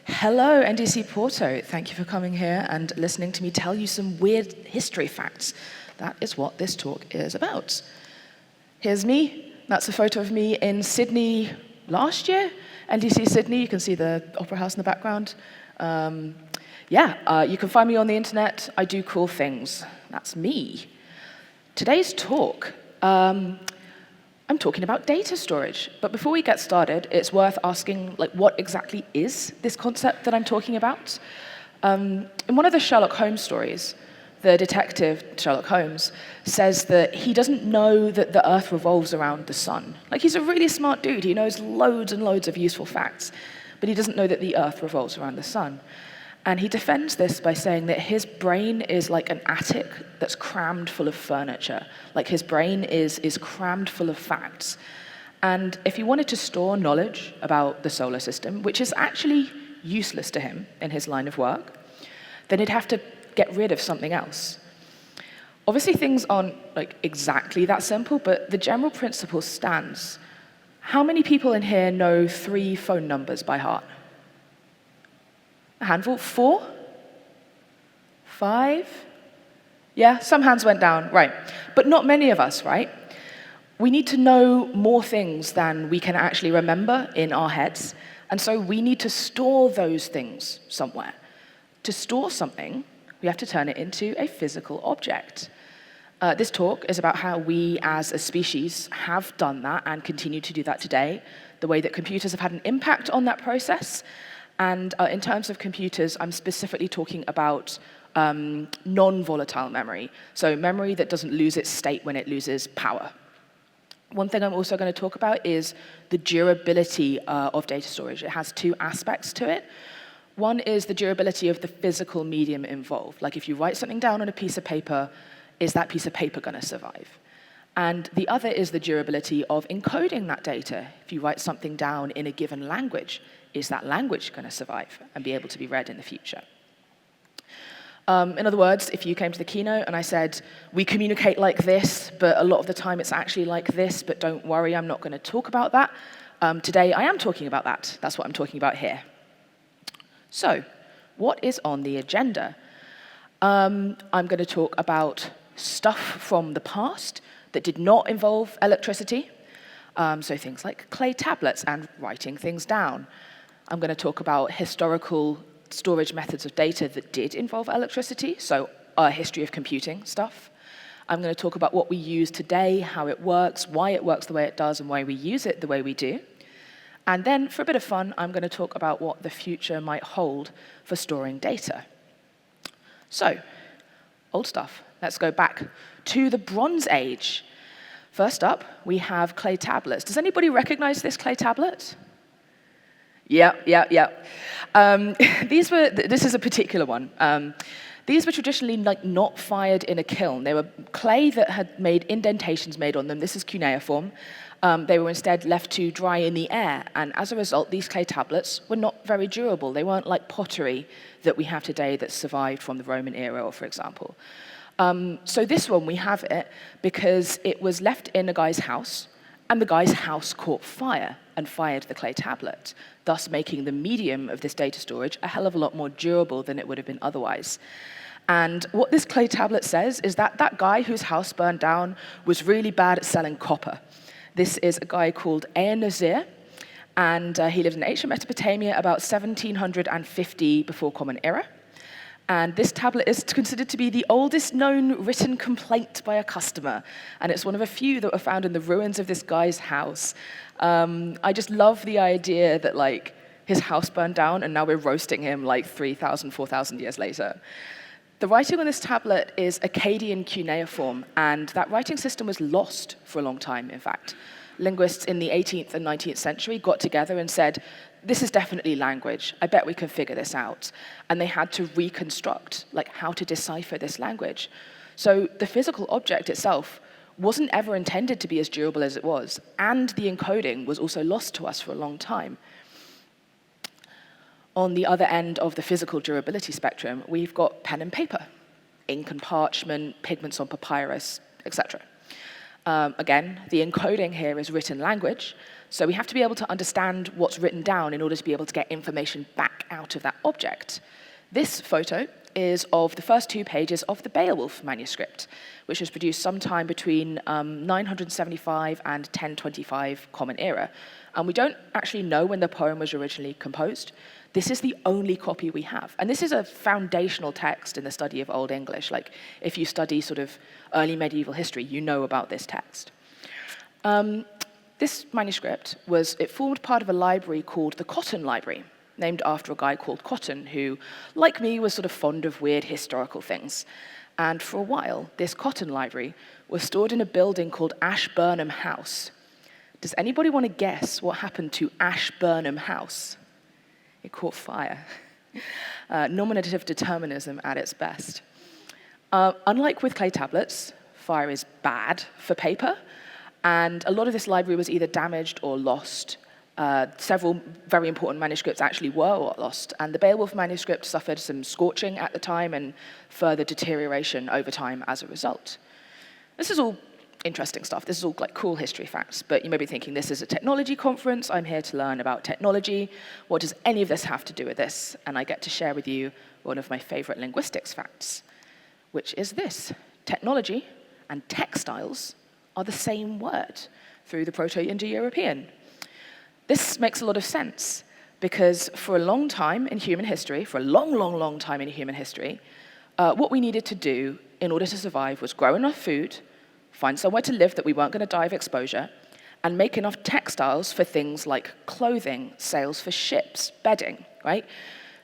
Hello, NDC Porto. Thank you for coming here and listening to me tell you some weird history facts. That is what this talk is about. Here's me. That's a photo of me in Sydney last year. NDC Sydney, you can see the Opera House in the background. You can find me on the internet. I do cool things. That's me. Today's talk, I'm talking about data storage. But before we get started, it's worth asking, what exactly is this concept that I'm talking about? In one of the Sherlock Holmes stories, the detective, Sherlock Holmes, says that he doesn't know that the Earth revolves around the sun. He's a really smart dude. He knows loads and loads of useful facts, but he doesn't know that the Earth revolves around the sun. And he defends this by saying that his brain is like an attic that's crammed full of furniture. His brain is crammed full of facts. And if he wanted to store knowledge about the solar system, which is actually useless to him in his line of work, then he'd have to get rid of something else. Obviously, things aren't exactly that simple, but the general principle stands. How many people in here know 3 phone numbers by heart? A handful? 4? 5? Yeah, some hands went down, right. But not many of us, right? We need to know more things than we can actually remember in our heads, and so we need to store those things somewhere. To store something, we have to turn it into a physical object. This talk is about how we as a species have done that and continue to do that today, the way that computers have had an impact on that process. And in terms of computers, I'm specifically talking about non-volatile memory, so memory that doesn't lose its state when it loses power. One thing I'm also going to talk about is the durability of data storage. It has 2 aspects to it. One is the durability of the physical medium involved. If you write something down on a piece of paper, is that piece of paper going to survive? And the other is the durability of encoding that data. If you write something down in a given language, is that language going to survive and be able to be read in the future? In other words, if you came to the keynote and I said, we communicate like this, but a lot of the time it's actually like this, but don't worry, I'm not going to talk about that. Today I am talking about that. That's what I'm talking about here. So, what is on the agenda? I'm going to talk about stuff from the past that did not involve electricity. So things like clay tablets and writing things down. I'm going to talk about historical storage methods of data that did involve electricity, so a history of computing stuff. I'm going to talk about what we use today, how it works, why it works the way it does, and why we use it the way we do. And then, for a bit of fun, I'm going to talk about what the future might hold for storing data. So, old stuff. Let's go back to the Bronze Age. First up, we have clay tablets. Does anybody recognize this clay tablet? Yeah. This is a particular one. These were traditionally not fired in a kiln. They were clay that had made indentations made on them. This is cuneiform. They were instead left to dry in the air, and as a result, these clay tablets were not very durable. They weren't like pottery that we have today that survived from the Roman era, for example. So this one, we have it because it was left in a guy's house, and the guy's house caught fire and fired the clay tablet, thus making the medium of this data storage a hell of a lot more durable than it would have been otherwise. And what this clay tablet says is that that guy whose house burned down was really bad at selling copper. This is a guy called Nazir, and he lived in ancient Mesopotamia about 1750 before Common Era. And this tablet is considered to be the oldest known written complaint by a customer. And it's one of a few that were found in the ruins of this guy's house. I just love the idea that his house burned down and now we're roasting him 3,000, 4,000 years later. The writing on this tablet is Akkadian cuneiform, and that writing system was lost for a long time, in fact. Linguists in the 18th and 19th century got together and said, this is definitely language. I bet we can figure this out. And they had to reconstruct how to decipher this language. So the physical object itself wasn't ever intended to be as durable as it was, and the encoding was also lost to us for a long time. On the other end of the physical durability spectrum, we've got pen and paper, ink and parchment, pigments on papyrus, etc. Again, the encoding here is written language, so we have to be able to understand what's written down in order to be able to get information back out of that object. This photo is of the first 2 pages of the Beowulf manuscript, which was produced sometime between 975 and 1025 Common Era. And we don't actually know when the poem was originally composed. This is the only copy we have. And this is a foundational text in the study of Old English. Like, if you study sort of early medieval history, you know about this text. This manuscript it formed part of a library called the Cotton Library, named after a guy called Cotton, who, like me, was sort of fond of weird historical things. And for a while, this Cotton Library was stored in a building called Ashburnham House. Does anybody want to guess what happened to Ashburnham House? It caught fire. Nominative determinism at its best. Unlike with clay tablets, fire is bad for paper, and a lot of this library was either damaged or lost. Several very important manuscripts actually were lost, and the Beowulf manuscript suffered some scorching at the time and further deterioration over time as a result. This is all interesting stuff. This is all like cool history facts, but you may be thinking, this is a technology conference. I'm here to learn about technology. What does any of this have to do with this? And I get to share with you one of my favorite linguistics facts, which is this: technology and textiles are the same word through the Proto-Indo-European. This makes a lot of sense because for a long time in human history, for a long, long, long time in human history, what we needed to do in order to survive was grow enough food, find somewhere to live that we weren't going to die of exposure, and make enough textiles for things like clothing, sails for ships, bedding, right?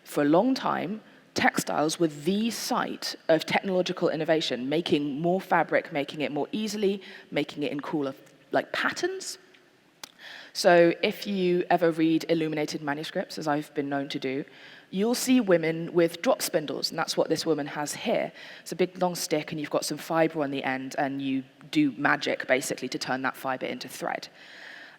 For a long time, textiles were the site of technological innovation, making more fabric, making it more easily, making it in cooler patterns. So if you ever read illuminated manuscripts, as I've been known to do, you'll see women with drop spindles, and that's what this woman has here. It's a big long stick, and you've got some fiber on the end, and you do magic, basically, to turn that fiber into thread.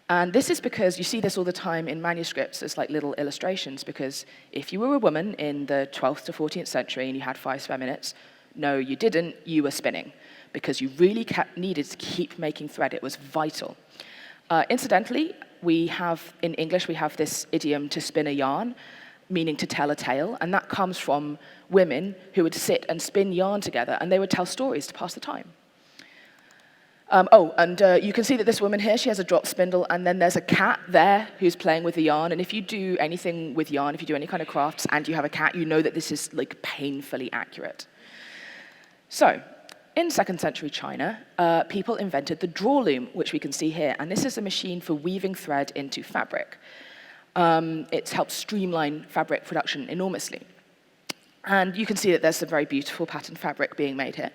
And this is because you see this all the time in manuscripts as like little illustrations, because if you were a woman in the 12th to 14th century and you had 5 spare minutes, no, you didn't, you were spinning, because you really needed to keep making thread. It was vital. Incidentally, in English, we have this idiom to spin a yarn, meaning to tell a tale, and that comes from women who would sit and spin yarn together, and they would tell stories to pass the time. You can see that this woman here, she has a drop spindle, and then there's a cat there who's playing with the yarn, and if you do anything with yarn, if you do any kind of crafts, and you have a cat, you know that this is like painfully accurate. So, in 2nd century China, people invented the draw loom, which we can see here, and this is a machine for weaving thread into fabric. It's helped streamline fabric production enormously. And you can see that there's some very beautiful patterned fabric being made here.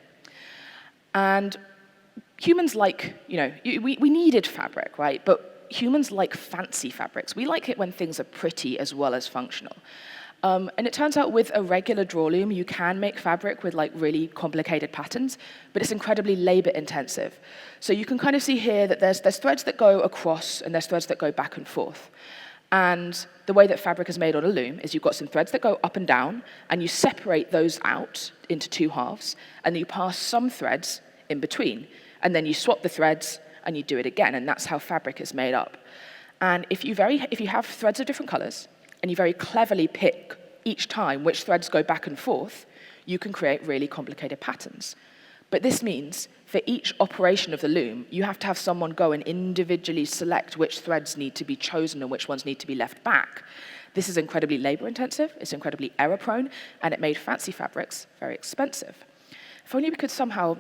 And humans we needed fabric, right? But humans like fancy fabrics. We like it when things are pretty as well as functional. And it turns out with a regular draw loom, you can make fabric with really complicated patterns, but it's incredibly labor intensive. So you can kind of see here that there's threads that go across and there's threads that go back and forth. And the way that fabric is made on a loom is you've got some threads that go up and down, and you separate those out into 2 halves, and then you pass some threads in between, and then you swap the threads and you do it again, and that's how fabric is made up. And if you have threads of different colors, and you very cleverly pick each time which threads go back and forth, you can create really complicated patterns. But this means for each operation of the loom, you have to have someone go and individually select which threads need to be chosen and which ones need to be left back. This is incredibly labor-intensive, it's incredibly error-prone, and it made fancy fabrics very expensive. If only we could somehow,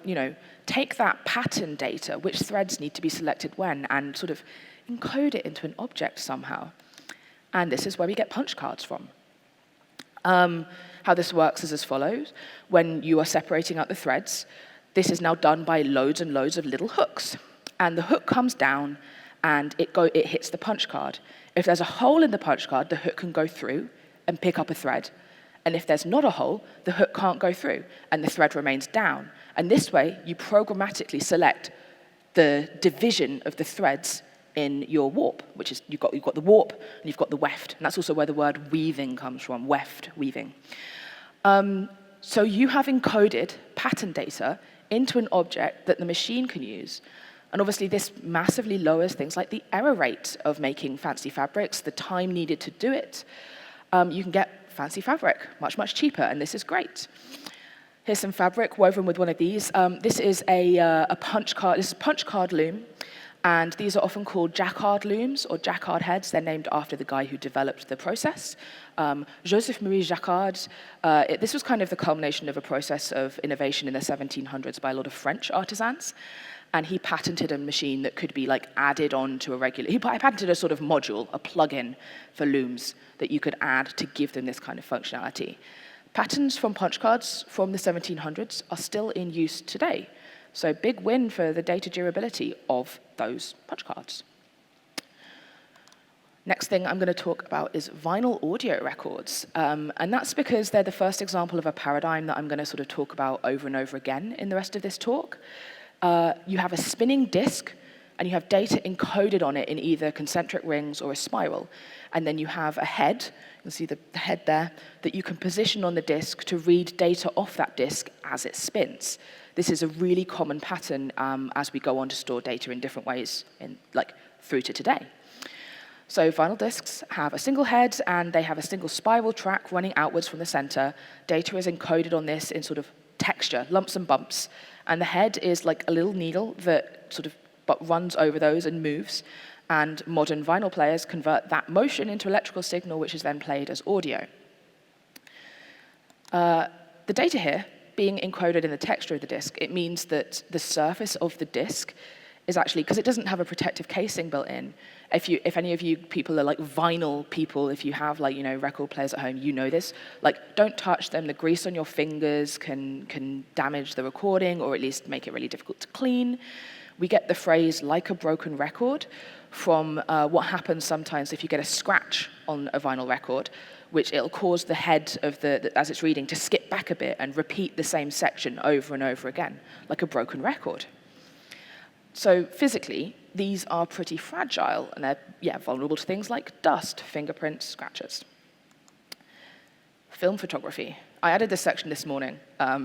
take that pattern data, which threads need to be selected when, and sort of encode it into an object somehow. And this is where we get punch cards from. How this works is as follows. When you are separating out the threads, this is now done by loads and loads of little hooks. And the hook comes down, and it hits the punch card. If there's a hole in the punch card, the hook can go through and pick up a thread. And if there's not a hole, the hook can't go through, and the thread remains down. And this way, you programmatically select the division of the threads in your warp, which is you've got the warp and you've got the weft, and that's also where the word weaving comes from, weft, weaving. So you have encoded pattern data into an object that the machine can use, And obviously this massively lowers things like the error rate of making fancy fabrics, the time needed to do it. You can get fancy fabric much, much cheaper, and this is great. Here's some fabric woven with one of these. This is a punch card. This is a punch card loom, and these are often called jacquard looms or jacquard heads. They're named after the guy who developed the process. Joseph Marie Jacquard. This was kind of the culmination of a process of innovation in the 1700s by a lot of French artisans. And he patented a machine that could be like added on to a regular, he patented a sort of module, a plug-in for looms that you could add to give them this kind of functionality. Patterns from punch cards from the 1700s are still in use today. So big win for the data durability of those punch cards. Next thing I'm going to talk about is vinyl audio records. And that's because they're the first example of a paradigm that I'm going to sort of talk about over and over again in the rest of this talk. You have a spinning disk, and you have data encoded on it in either concentric rings or a spiral. And then you have a head, you'll see the head there, that you can position on the disk to read data off that disk as it spins. This is a really common pattern as we go on to store data in different ways, through to today. So vinyl disks have a single head, and they have a single spiral track running outwards from the center. Data is encoded on this in sort of texture, lumps and bumps. And the head is like a little needle that sort of runs over those and moves. And modern vinyl players convert that motion into electrical signal, which is then played as audio. The data here being encoded in the texture of the disk, it means that the surface of the disk is actually, because it doesn't have a protective casing built in. If any of you people are like vinyl people, if you have record players at home, you know this. Don't touch them. The grease on your fingers can damage the recording, or at least make it really difficult to clean. We get the phrase "like a broken record" from what happens sometimes if you get a scratch on a vinyl record, which it'll cause the head of as it's reading to skip back a bit and repeat the same section over and over again, like a broken record. So physically, these are pretty fragile, and they're vulnerable to things like dust, fingerprints, scratches. Film photography. I added this section this morning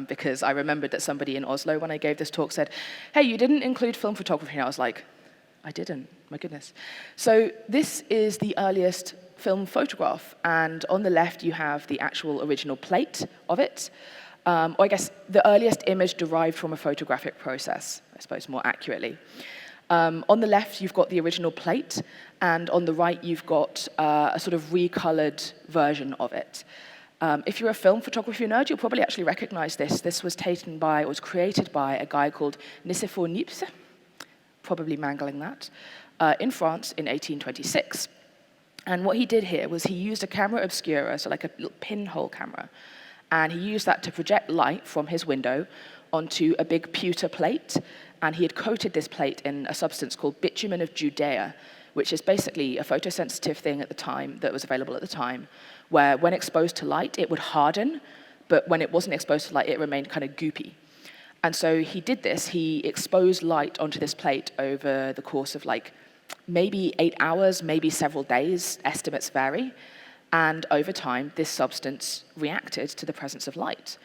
because I remembered that somebody in Oslo, when I gave this talk, said, "Hey, you didn't include film photography." And I was like, I didn't, my goodness. So this is the earliest film photograph, and on the left you have the actual original plate of it. Or I guess the earliest image derived from a photographic process, I suppose more accurately. On the left, you've got the original plate, and on the right, you've got a sort of recolored version of it. If you're a film photography nerd, you'll probably actually recognize this. This was created by a guy called Nicéphore Niepce, probably mangling that, in France in 1826. And what he did here was he used a camera obscura, so like a little pinhole camera, and he used that to project light from his window onto a big pewter plate, and he had coated this plate in a substance called bitumen of Judea, which is basically a photosensitive thing at the time that was available at the time, where when exposed to light, it would harden, but when it wasn't exposed to light, it remained kind of goopy. And so he did this. He exposed light onto this plate over the course of maybe 8 hours, maybe several days, estimates vary. And over time, this substance reacted to the presence of light.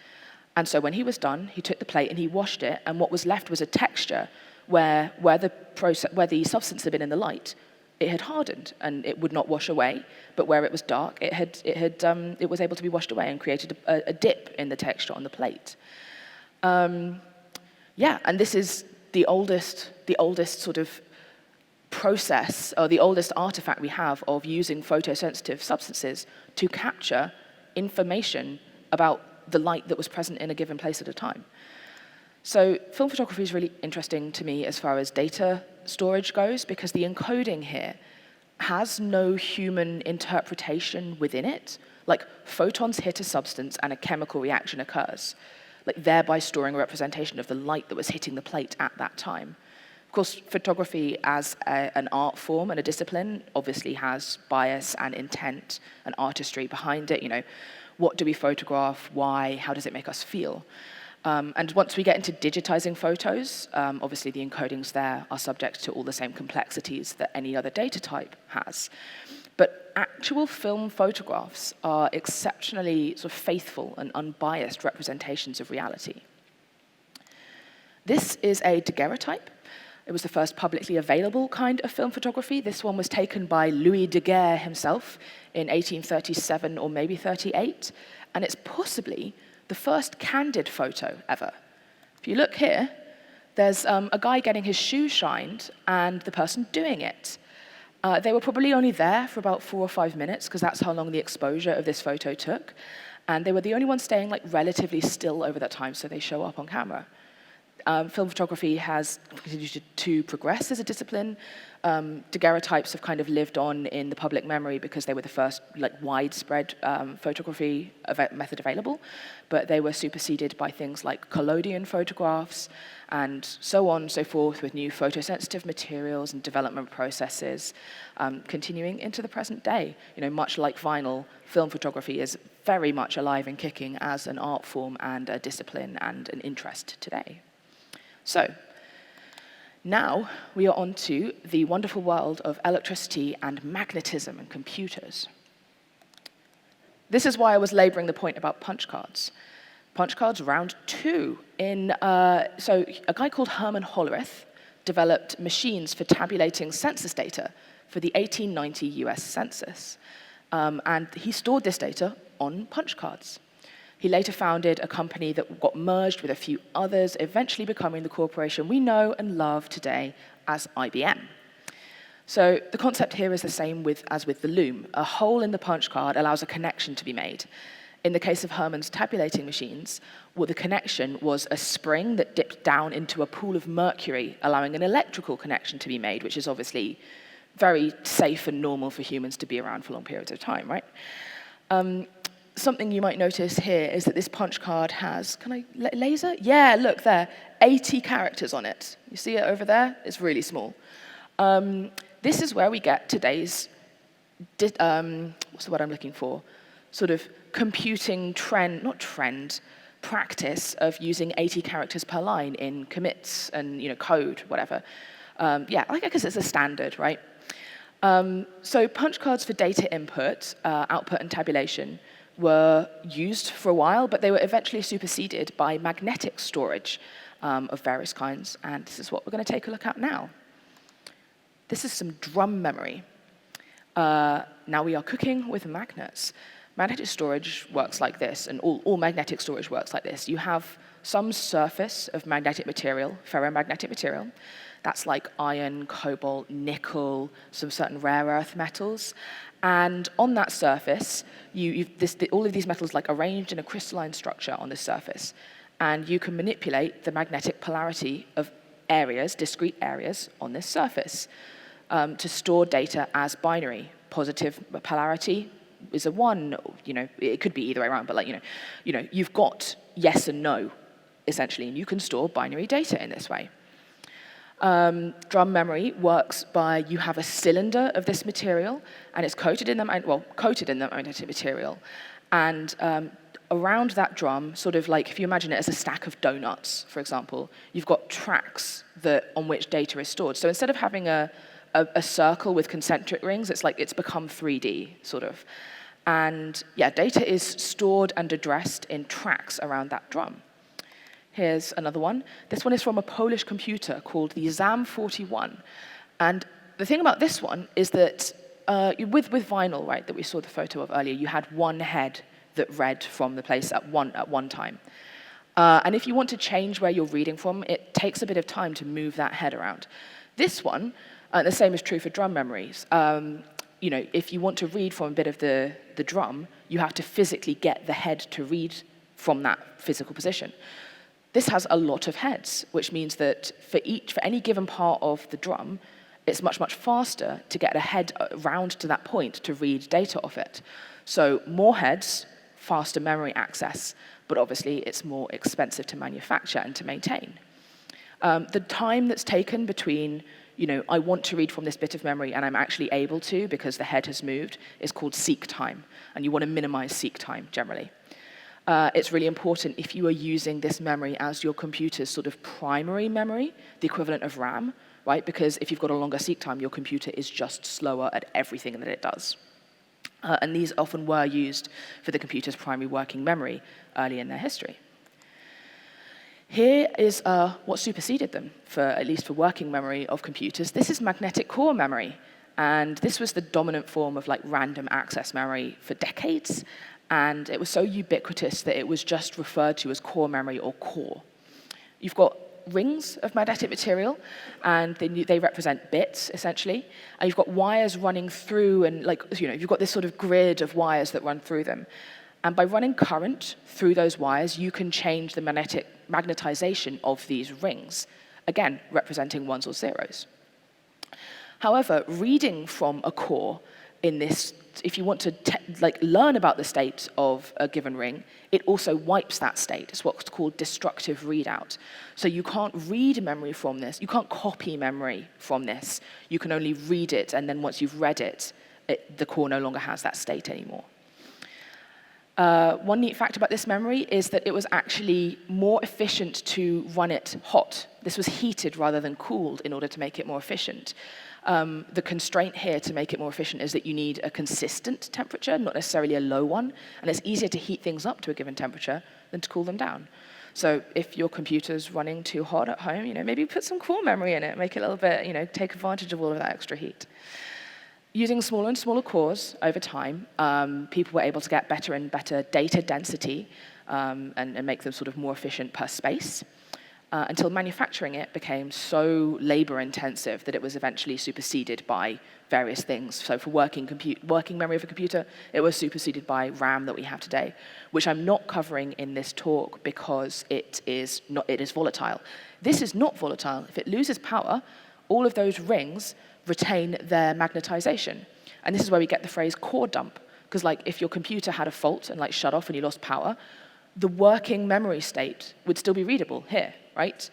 And so when he was done, he took the plate and he washed it, and what was left was a texture where the substance had been in the light, it had hardened and it would not wash away, but where it was dark, it was able to be washed away and created a dip in the texture on the plate. And this is the oldest sort of process, or the oldest artifact we have of using photosensitive substances to capture information about the light that was present in a given place at a time. So film photography is really interesting to me as far as data storage goes, because the encoding here has no human interpretation within it. Photons hit a substance and a chemical reaction occurs, thereby storing a representation of the light that was hitting the plate at that time. Of course, photography as an art form and a discipline obviously has bias and intent and artistry behind it. What do we photograph? Why? How does it make us feel? And once we get into digitizing photos, obviously the encodings there are subject to all the same complexities that any other data type has. But actual film photographs are exceptionally sort of faithful and unbiased representations of reality. This is a daguerreotype. It was the first publicly available kind of film photography. This one was taken by Louis Daguerre himself in 1837 or maybe 38, and it's possibly the first candid photo ever. If you look here, there's a guy getting his shoe shined and the person doing it. They were probably only there for about 4 or 5 minutes, because that's how long the exposure of this photo took. And they were the only ones staying relatively still over that time, so they show up on camera. Film photography has continued to progress as a discipline. Daguerreotypes have kind of lived on in the public memory because they were the first widespread photography method available, but they were superseded by things like collodion photographs and so on and so forth, with new photosensitive materials and development processes continuing into the present day. Much like vinyl, film photography is very much alive and kicking as an art form and a discipline and an interest today. So, now we are on to the wonderful world of electricity and magnetism and computers. This is why I was laboring the point about punch cards. Punch cards round 2. So a guy called Herman Hollerith developed machines for tabulating census data for the 1890 US Census. And he stored this data on punch cards. He later founded a company that got merged with a few others, eventually becoming the corporation we know and love today as IBM. So the concept here is the same as with the loom. A hole in the punch card allows a connection to be made. In the case of Herman's tabulating machines, the connection was a spring that dipped down into a pool of mercury, allowing an electrical connection to be made, which is obviously very safe and normal for humans to be around for long periods of time, right? Something you might notice here is that this punch card has, can I laser? Yeah, look there, 80 characters on it. You see it over there? It's really small. This is where we get today's, what's the word I'm looking for? Sort of computing practice of using 80 characters per line in commits and code, whatever. I guess it's a standard, right? So punch cards for data input, output, and tabulation were used for a while, but they were eventually superseded by magnetic storage of various kinds, and this is what we're going to take a look at now. This is some drum memory. Now we are cooking with magnets. Magnetic storage works like this, and all magnetic storage works like this. You have some surface of magnetic material, ferromagnetic material. That's like iron, cobalt, nickel, some certain rare earth metals. And on that surface, all of these metals arranged in a crystalline structure on this surface. And you can manipulate the magnetic polarity of areas, discrete areas, on this surface to store data as binary. Positive polarity is a 1, it could be either way around, but you've got yes and no, essentially, and you can store binary data in this way. Drum memory works by, you have a cylinder of this material, and it's coated in the magnetic material. And around that drum, sort of if you imagine it as a stack of donuts, for example, you've got tracks on which data is stored. So instead of having a circle with concentric rings, it's become 3D, sort of. And data is stored and addressed in tracks around that drum. Here's another one. This one is from a Polish computer called the ZAM41. And the thing about this one is that with vinyl, right, that we saw the photo of earlier, you had one head that read from the place at one time. And if you want to change where you're reading from, it takes a bit of time to move that head around. This one, the same is true for drum memories. If you want to read from a bit of the drum, you have to physically get the head to read from that physical position. This has a lot of heads, which means that for any given part of the drum, it's much, much faster to get a head round to that point to read data off it. So more heads, faster memory access, but obviously it's more expensive to manufacture and to maintain. The time that's taken between, I want to read from this bit of memory and I'm actually able to because the head has moved, is called seek time, and you want to minimize seek time generally. It's really important if you are using this memory as your computer's sort of primary memory, the equivalent of RAM, right? Because if you've got a longer seek time, your computer is just slower at everything that it does. And these often were used for the computer's primary working memory early in their history. Here is what superseded them, at least for working memory of computers. This is magnetic core memory. And this was the dominant form of like random access memory for decades. And it was so ubiquitous that it was just referred to as core memory or core. You've got rings of magnetic material, and they represent bits, essentially. And you've got wires running through, and you've got this sort of grid of wires that run through them. And by running current through those wires, you can change the magnetization of these rings, again, representing ones or zeros. However, reading from a core in this, if you want to learn about the state of a given ring, it also wipes that state. It's what's called destructive readout. So you can't read memory from this. You can't copy memory from this. You can only read it, and then once you've read it, the core no longer has that state anymore. One neat fact about this memory is that it was actually more efficient to run it hot. This was heated rather than cooled in order to make it more efficient. The constraint here to make it more efficient is that you need a consistent temperature, not necessarily a low one, and it's easier to heat things up to a given temperature than to cool them down. So if your computer's running too hot at home, maybe put some core memory in it, make it a little bit, take advantage of all of that extra heat. Using smaller and smaller cores over time, people were able to get better and better data density and make them sort of more efficient per space. Until manufacturing it became so labor-intensive that it was eventually superseded by various things. So for working memory of a computer, it was superseded by RAM that we have today, which I'm not covering in this talk because it is volatile. This is not volatile. If it loses power, all of those rings retain their magnetization. And this is where we get the phrase core dump, because if your computer had a fault and shut off and you lost power, the working memory state would still be readable here, right?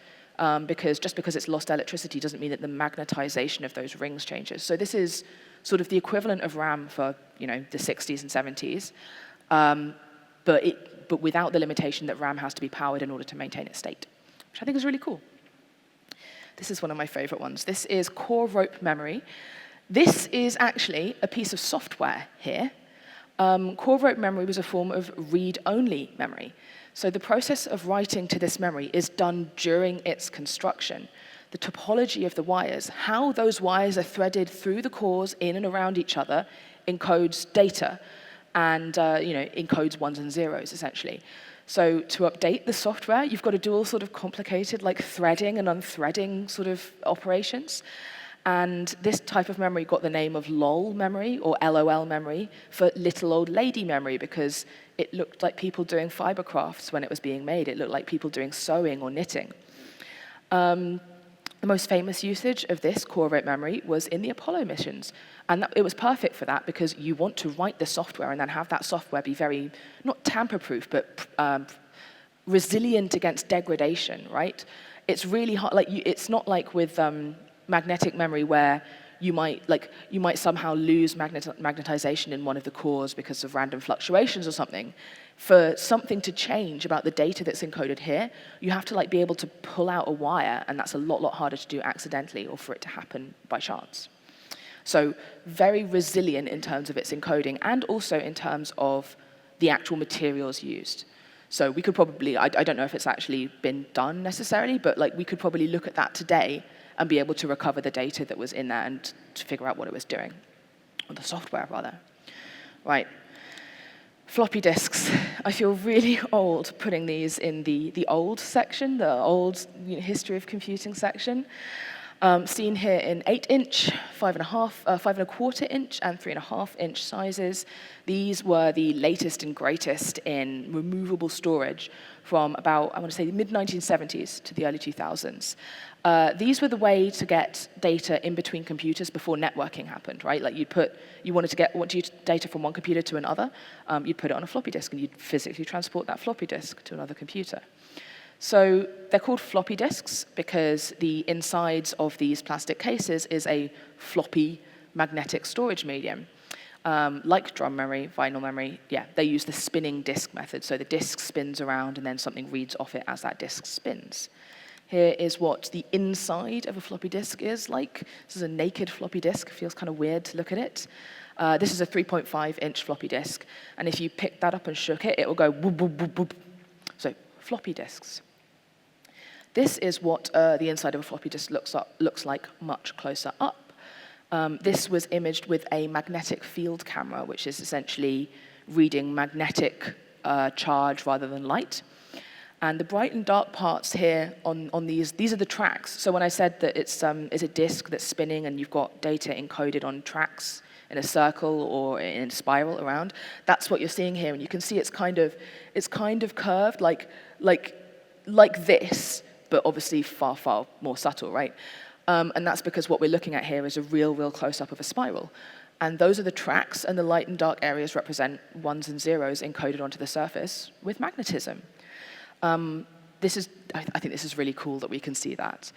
Because just because it's lost electricity doesn't mean that the magnetization of those rings changes. So this is sort of the equivalent of RAM for the 60s and 70s, but without the limitation that RAM has to be powered in order to maintain its state, which I think is really cool. This is one of my favorite ones. This is core rope memory. This is actually a piece of software here. Core rope memory was a form of read-only memory. So the process of writing to this memory is done during its construction. The topology of the wires, how those wires are threaded through the cores in and around each other, encodes data and encodes ones and zeros, essentially. So to update the software, you've got to do all sort of complicated threading and unthreading sort of operations. And this type of memory got the name of LOL memory, or LOL memory, for little old lady memory, because it looked like people doing fiber crafts when it was being made. It looked like people doing sewing or knitting. The most famous usage of this core rope memory was in the Apollo missions. And it was perfect for that because you want to write the software and then have that software be very, not tamper-proof, but resilient against degradation, right? It's really hard, it's not like with magnetic memory where you might somehow lose magnetization in one of the cores because of random fluctuations or something. For something to change about the data that's encoded here, you have to be able to pull out a wire, and that's a lot harder to do accidentally or for it to happen by chance. So very resilient in terms of its encoding and also in terms of the actual materials used. So we could probably, I don't know if it's actually been done necessarily, but we could probably look at that today and be able to recover the data that was in there and to figure out what it was doing, or the software rather. Right. Floppy disks. I feel really old putting these in the old section, the old history of computing section. Seen here in 8-inch, 5.25 inch, and 3.5-inch sizes. These were the latest and greatest in removable storage from about, I want to say, the mid-1970s to the early 2000s. These were the way to get data in between computers before networking happened, right? You wanted to get data from one computer to another, you'd put it on a floppy disk and you'd physically transport that floppy disk to another computer. So they're called floppy disks because the insides of these plastic cases is a floppy magnetic storage medium. Like drum memory, vinyl memory, they use the spinning disk method. So the disk spins around and then something reads off it as that disk spins. Here is what the inside of a floppy disk is like. This is a naked floppy disk. It feels kind of weird to look at it. This is a 3.5-inch floppy disk. And if you picked that up and shook it, it will go boop, boop, boop, boop. So floppy disks. This is what the inside of a floppy disk looks like much closer up. This was imaged with a magnetic field camera, which is essentially reading magnetic charge rather than light. And the bright and dark parts here on these are the tracks. So when I said that it's a disk that's spinning and you've got data encoded on tracks in a circle or in a spiral around, that's what you're seeing here. And you can see it's kind of curved like this, but obviously far, far more subtle, right? And that's because what we're looking at here is a real close-up of a spiral. And those are the tracks, and the light and dark areas represent ones and zeros encoded onto the surface with magnetism. I think this is really cool that we can see that.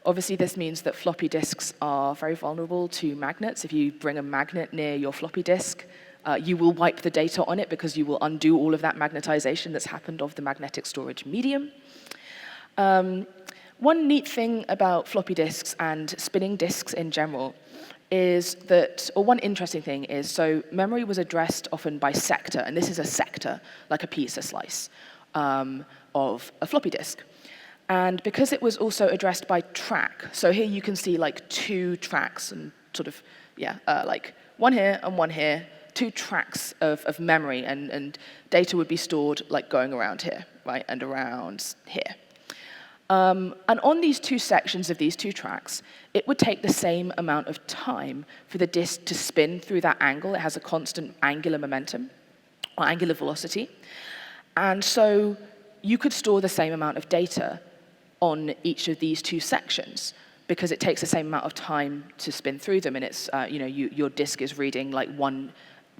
Obviously, this means that floppy disks are very vulnerable to magnets. If you bring a magnet near your floppy disk, you will wipe the data on it because you will undo all of that magnetization that's happened of the magnetic storage medium. One neat thing about floppy disks and spinning disks in general is that, or one interesting thing is, so memory was addressed often by sector, and this is a sector, like a pizza slice, of a floppy disk. And because it was also addressed by track, so here you can see like two tracks and sort of, like one here and one here, two tracks of memory, and data would be stored like going around here, right, and around here. And on these two sections of these two tracks, it would take the same amount of time for the disk to spin through that angle. It has a constant angular momentum, or angular velocity. And so you could store the same amount of data on each of these two sections because it takes the same amount of time to spin through them, and it's, your disk is reading like 1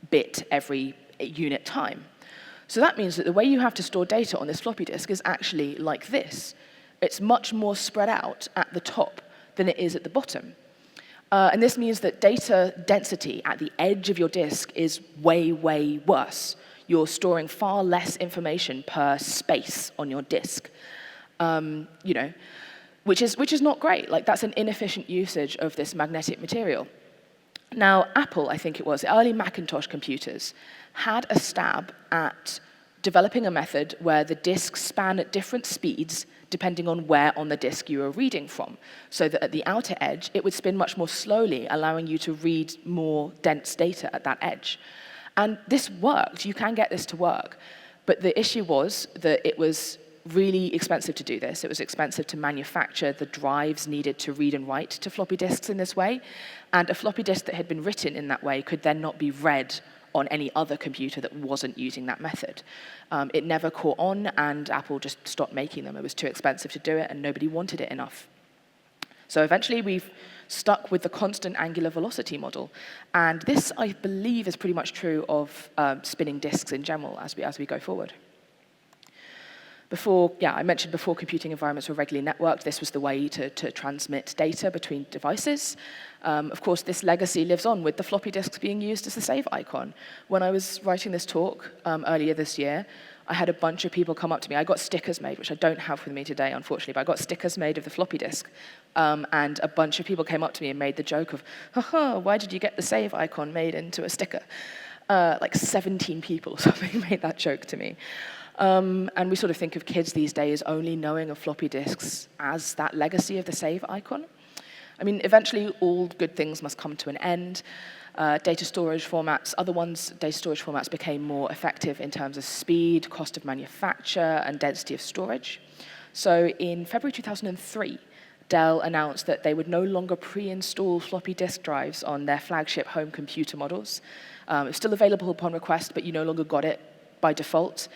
bit every unit time. So that means that the way you have to store data on this floppy disk is actually like this. It's much more spread out at the top than it is at the bottom. And this means that data density at the edge of your disk is way worse. You're storing far less information per space on your disk, which is not great. Like, that's an inefficient usage of this magnetic material. Now, Apple, I think it was, early Macintosh computers had a stab at developing a method where the disks span at different speeds depending on where on the disk you are reading from, so that at the outer edge, it would spin much more slowly, allowing you to read more dense data at that edge. And this worked. You can get this to work. But the issue was that it was really expensive to do this. It was expensive to manufacture the drives needed to read and write to floppy disks in this way. And a floppy disk that had been written in that way could then not be read on any other computer that wasn't using that method. It never caught on, and Apple just stopped making them. It was too expensive to do it, and nobody wanted it enough. So eventually, we've stuck with the constant angular velocity model. And this, I believe, is pretty much true of spinning disks in general as we go forward. I mentioned before computing environments were regularly networked. This was the way to transmit data between devices. Of course, this legacy lives on with the floppy disks being used as the save icon. When I was writing this talk earlier this year, I had a bunch of people come up to me. I got stickers made, which I don't have with me today, unfortunately, but I got stickers made of the floppy disk. And a bunch of people came up to me and made the joke of, haha, why did you get the save icon made into a sticker? Like 17 people or something made that joke to me. And we sort of think of kids these days only knowing of floppy disks as that legacy of the save icon. I mean, eventually all good things must come to an end. Data storage formats became more effective in terms of speed, cost of manufacture, and density of storage. So in February 2003, Dell announced that they would no longer pre-install floppy disk drives on their flagship home computer models. It's still available upon request, but you no longer got it by default.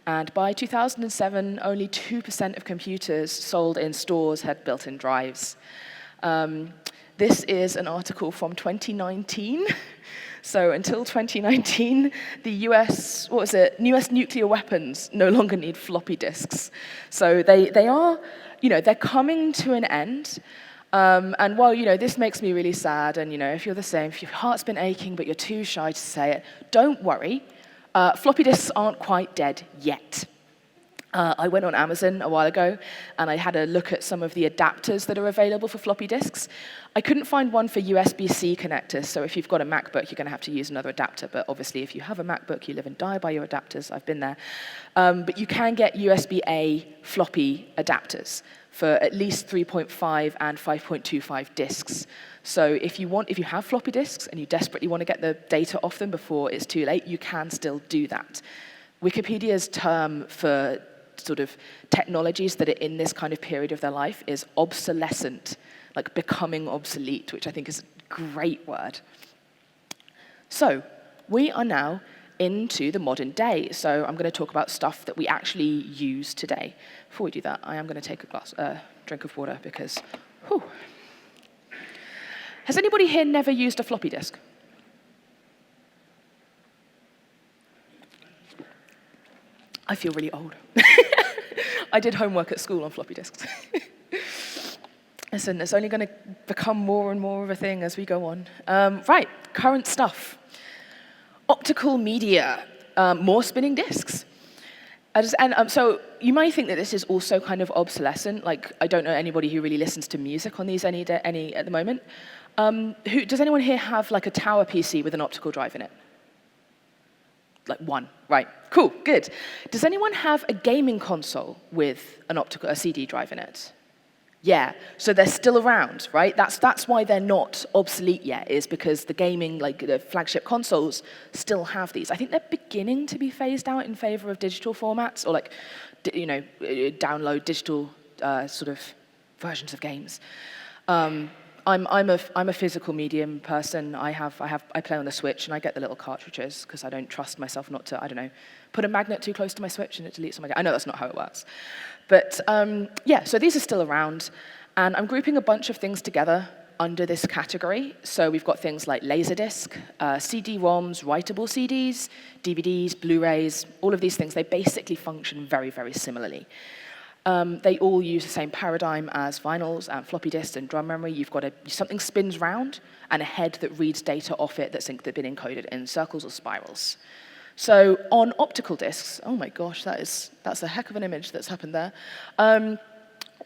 And by 2007, only 2% of computers sold in stores had built-in drives. This is an article from 2019. So until 2019, the US nuclear weapons no longer need floppy disks. So they are, they're coming to an end. And while, this makes me really sad, and, if you're the same, if your heart's been aching but you're too shy to say it, don't worry. Floppy disks aren't quite dead yet. I went on Amazon a while ago, and I had a look at some of the adapters that are available for floppy disks. I couldn't find one for USB-C connectors, so if you've got a MacBook, you're going to have to use another adapter. But obviously, if you have a MacBook, you live and die by your adapters. I've been there. But you can get USB-A floppy adapters for at least 3.5 and 5.25 disks. So if you have floppy disks and you desperately want to get the data off them before it's too late, you can still do that. Wikipedia's term for sort of technologies that are in this kind of period of their life is obsolescent, like becoming obsolete, which I think is a great word. So we are now into the modern day. So I'm going to talk about stuff that we actually use today. Before we do that, I am going to take a drink of water because, whew. Has anybody here never used a floppy disk? I feel really old. I did homework at school on floppy disks. Listen, it's only going to become more and more of a thing as we go on. Right, current stuff. Optical media, more spinning disks. So you might think that this is also kind of obsolescent. Like, I don't know anybody who really listens to music on these any at the moment. Does anyone here have like a tower PC with an optical drive in it? Like one, right? Cool, good. Does anyone have a gaming console with a CD drive in it? Yeah, so they're still around, right? That's why they're not obsolete yet, is because the gaming, like the flagship consoles, still have these. I think they're beginning to be phased out in favor of digital formats, or like, download digital sort of versions of games. I'm a physical medium person. I play on the Switch, and I get the little cartridges because I don't trust myself not to, I don't know, put a magnet too close to my Switch and it deletes on my game. I know that's not how it works. But yeah, so these are still around, and I'm grouping a bunch of things together under this category. So we've got things like Laserdisc, CD-ROMs, writable CDs, DVDs, Blu-rays, all of these things. They basically function very, very similarly. They all use the same paradigm as vinyls and floppy disks and drum memory. You've got something spins round and a head that reads data off it that's been encoded in circles or spirals. So on optical disks, oh my gosh, that's a heck of an image that's happened there.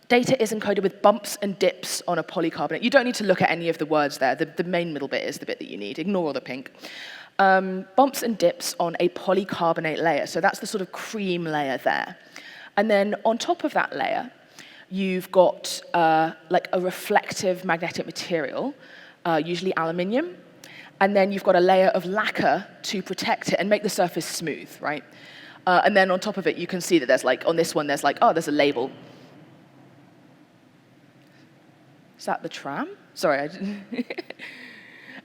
Data is encoded with bumps and dips on a polycarbonate. You don't need to look at any of the words there. The main middle bit is the bit that you need. Ignore all the pink. Bumps and dips on a polycarbonate layer. So that's the sort of cream layer there. And then on top of that layer, you've got like a reflective magnetic material, usually aluminium. And then you've got a layer of lacquer to protect it and make the surface smooth, right? And then on top of it, you can see that there's like, on this one, there's like, there's a label. Is that the tram? Sorry, I didn't.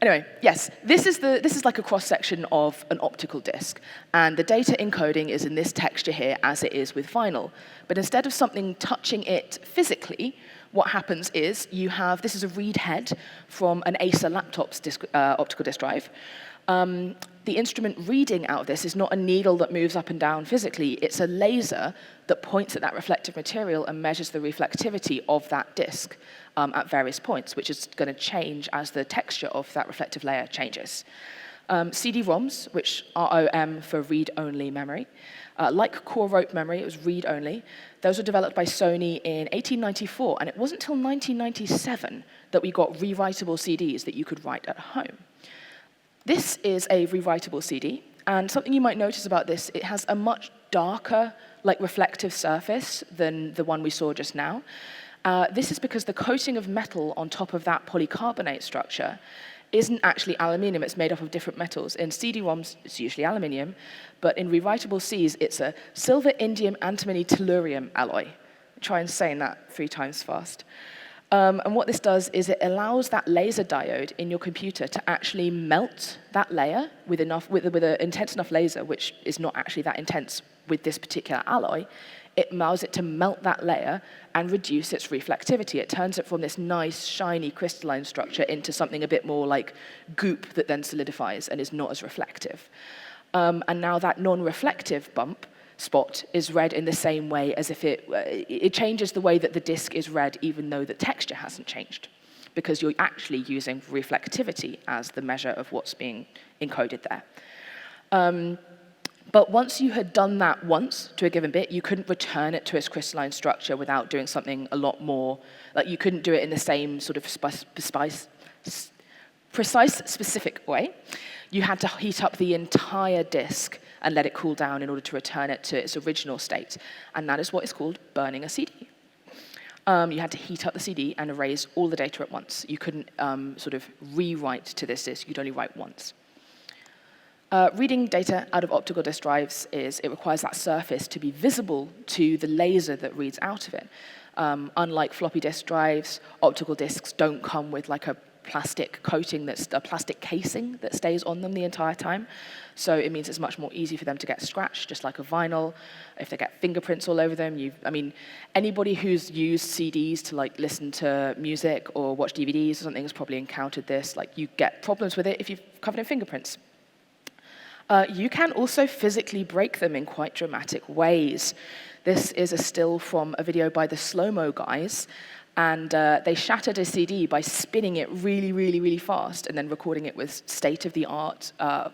Anyway, yes, this is like a cross-section of an optical disc, and the data encoding is in this texture here, as it is with vinyl. But instead of something touching it physically, what happens is this is a read head from an Acer laptop's optical disc drive. The instrument reading out of this is not a needle that moves up and down physically, it's a laser that points at that reflective material and measures the reflectivity of that disc at various points, which is going to change as the texture of that reflective layer changes. CD-ROMs, which are ROM for read-only memory, like core rope memory, it was read-only. Those were developed by Sony in 1894, and it wasn't until 1997 that we got rewritable CDs that you could write at home. This is a rewritable CD, and something you might notice about this, it has a much darker, like reflective surface than the one we saw just now. This is because the coating of metal on top of that polycarbonate structure isn't actually aluminium, it's made up of different metals. In CD-ROMs, it's usually aluminium, but in rewritable Cs, it's a silver, indium, antimony, tellurium alloy. Try and saying that 3 times fast. And what this does is it allows that laser diode in your computer to actually melt that layer with an intense enough laser, which is not actually that intense with this particular alloy. It allows it to melt that layer and reduce its reflectivity. It turns it from this nice, shiny, crystalline structure into something a bit more like goop that then solidifies and is not as reflective. And now that non-reflective bump spot is read in the same way as if it changes the way that the disk is read, even though the texture hasn't changed, because you're actually using reflectivity as the measure of what's being encoded there. But once you had done that once to a given bit, you couldn't return it to its crystalline structure without doing something a lot more, like you couldn't do it in the same sort of precise, specific way. You had to heat up the entire disk and let it cool down in order to return it to its original state. And that is what is called burning a CD. You had to heat up the CD and erase all the data at once. You couldn't sort of rewrite to this disk, you'd only write once. Reading data out of optical disk drives it requires that surface to be visible to the laser that reads out of it. Unlike floppy disk drives, optical disks don't come with like a plastic coating, a plastic casing that stays on them the entire time. So it means it's much more easy for them to get scratched, just like a vinyl. If they get fingerprints all over them, anybody who's used CDs to like listen to music or watch DVDs or something has probably encountered this. Like you get problems with it if you've covered in fingerprints. You can also physically break them in quite dramatic ways. This is a still from a video by the Slow-Mo guys, and they shattered a CD by spinning it really, really, really fast and then recording it with state-of-the-art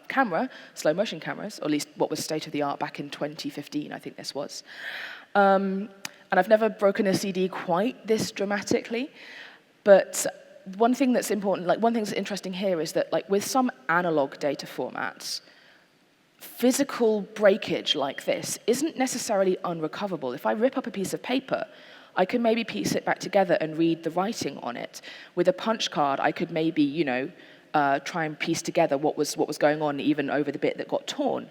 camera, slow-motion cameras, or at least what was state-of-the-art back in 2015, I think this was. And I've never broken a CD quite this dramatically, but one thing that's important, like one thing that's interesting here is that like with some analog data formats, physical breakage like this isn't necessarily unrecoverable. If I rip up a piece of paper, I can maybe piece it back together and read the writing on it. With a punch card, I could maybe, try and piece together what was going on even over the bit that got torn.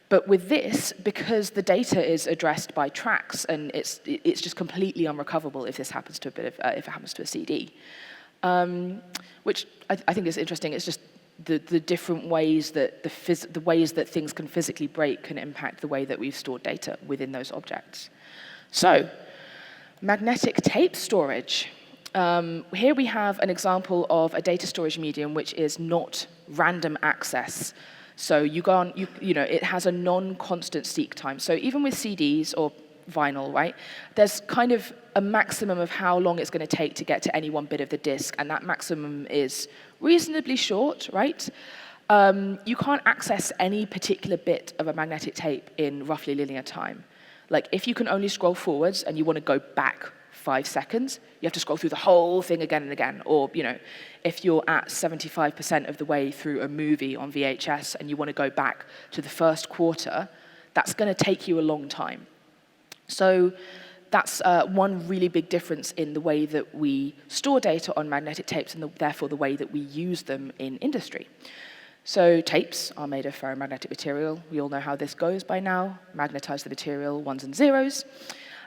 But with this, because the data is addressed by tracks and it's just completely unrecoverable if this happens to if it happens to a CD, which I think is interesting. It's just the different ways that the ways that things can physically break can impact the way that we've stored data within those objects. So, magnetic tape storage. Here we have an example of a data storage medium which is not random access. So you go on, it has a non-constant seek time. So even with CDs or vinyl, right, there's kind of a maximum of how long it's going to take to get to any one bit of the disk, and that maximum is reasonably short, right? You can't access any particular bit of a magnetic tape in roughly linear time. Like, if you can only scroll forwards and you want to go back 5 seconds, you have to scroll through the whole thing again and again. Or, if you're at 75% of the way through a movie on VHS and you want to go back to the first quarter, that's going to take you a long time. So that's one really big difference in the way that we store data on magnetic tapes and therefore the way that we use them in industry. So tapes are made of ferromagnetic material. We all know how this goes by now. Magnetize the material, ones and zeros.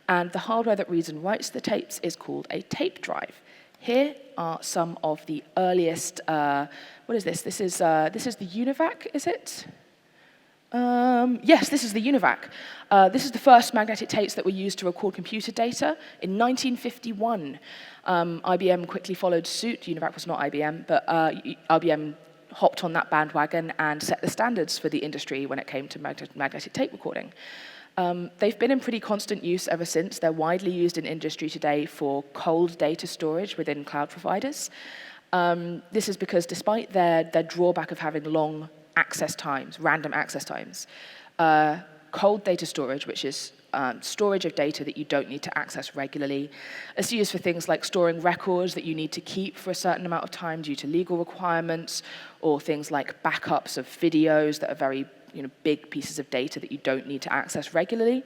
And the hardware that reads and writes the tapes is called a tape drive. Here are some of the earliest, what is this? This is the UNIVAC, is it? Yes, this is the UNIVAC. This is the first magnetic tapes that were used to record computer data in 1951. IBM quickly followed suit. UNIVAC was not IBM, but IBM hopped on that bandwagon and set the standards for the industry when it came to magnetic tape recording. They've been in pretty constant use ever since. They're widely used in industry today for cold data storage within cloud providers. This is because despite their drawback of having long access times, random access times, cold data storage, which is storage of data that you don't need to access regularly, is used for things like storing records that you need to keep for a certain amount of time due to legal requirements, or things like backups of videos that are very big pieces of data that you don't need to access regularly.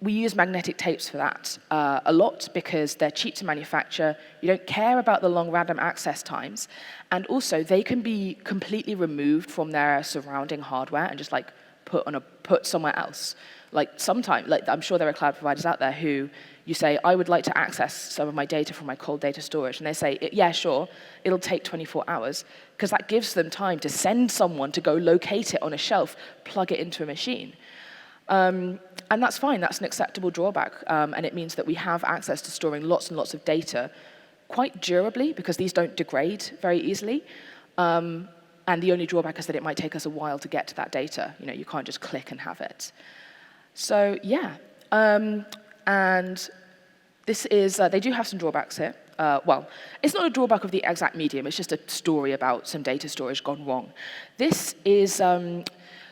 We use magnetic tapes for that a lot because they're cheap to manufacture. You don't care about the long random access times, and also they can be completely removed from their surrounding hardware and just like put somewhere else. Like sometimes, I'm sure there are cloud providers out there who you say, I would like to access some of my data from my cold data storage, and they say, yeah, sure, it'll take 24 hours, because that gives them time to send someone to go locate it on a shelf, plug it into a machine. And that's fine, that's an acceptable drawback, and it means that we have access to storing lots and lots of data quite durably, because these don't degrade very easily. And the only drawback is that it might take us a while to get to that data. You can't just click and have it. So yeah, and this is, they do have some drawbacks here. Well, it's not a drawback of the exact medium, it's just a story about some data storage gone wrong. This is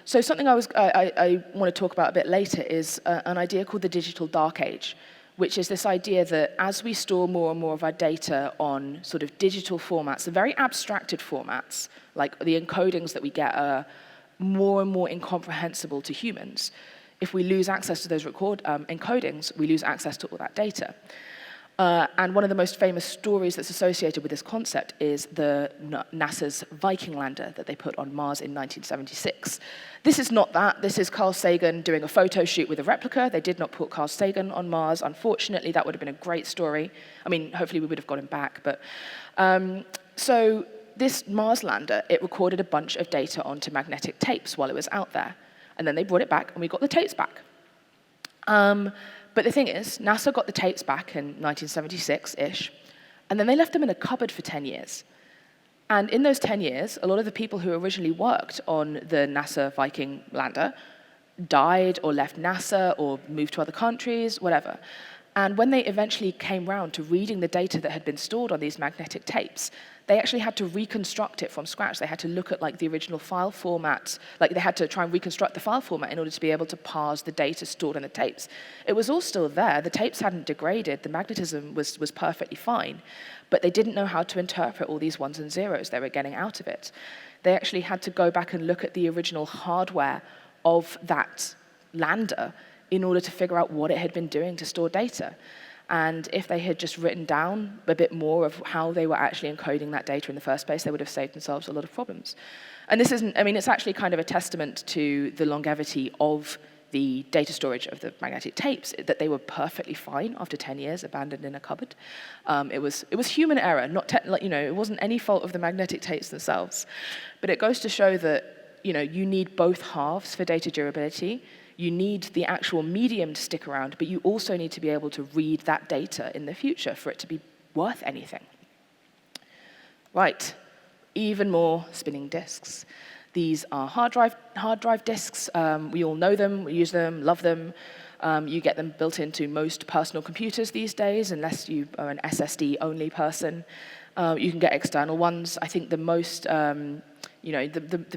So something I want to talk about a bit later is an idea called the digital dark age, which is this idea that as we store more and more of our data on sort of digital formats, the very abstracted formats, like the encodings that we get are more and more incomprehensible to humans. If we lose access to those encodings, we lose access to all that data. And one of the most famous stories that's associated with this concept is NASA's Viking lander that they put on Mars in 1976. This is not that. This is Carl Sagan doing a photo shoot with a replica. They did not put Carl Sagan on Mars. Unfortunately, that would have been a great story. I mean, hopefully we would have got him back. But so this Mars lander, it recorded a bunch of data onto magnetic tapes while it was out there. And then they brought it back, and we got the tapes back. But the thing is, NASA got the tapes back in 1976-ish, and then they left them in a cupboard for 10 years. And in those 10 years, a lot of the people who originally worked on the NASA Viking lander died or left NASA or moved to other countries, whatever. And when they eventually came round to reading the data that had been stored on these magnetic tapes, they actually had to reconstruct it from scratch. They had to look at like the original file format, like they had to try and reconstruct the file format in order to be able to parse the data stored on the tapes. It was all still there. The tapes hadn't degraded. The magnetism was perfectly fine. But they didn't know how to interpret all these ones and zeros they were getting out of it. They actually had to go back and look at the original hardware of that lander in order to figure out what it had been doing to store data. And if they had just written down a bit more of how they were actually encoding that data in the first place, they would have saved themselves a lot of problems. And this isn't, I mean, it's actually kind of a testament to the longevity of the data storage of the magnetic tapes, that they were perfectly fine after 10 years, abandoned in a cupboard. It was human error, not it wasn't any fault of the magnetic tapes themselves. But it goes to show that, you need both halves for data durability. You need the actual medium to stick around, but you also need to be able to read that data in the future for it to be worth anything. Right, even more spinning disks. These are hard drive disks. We all know them, we use them, love them. You get them built into most personal computers these days, unless you are an SSD-only person. You can get external ones. I think the most, the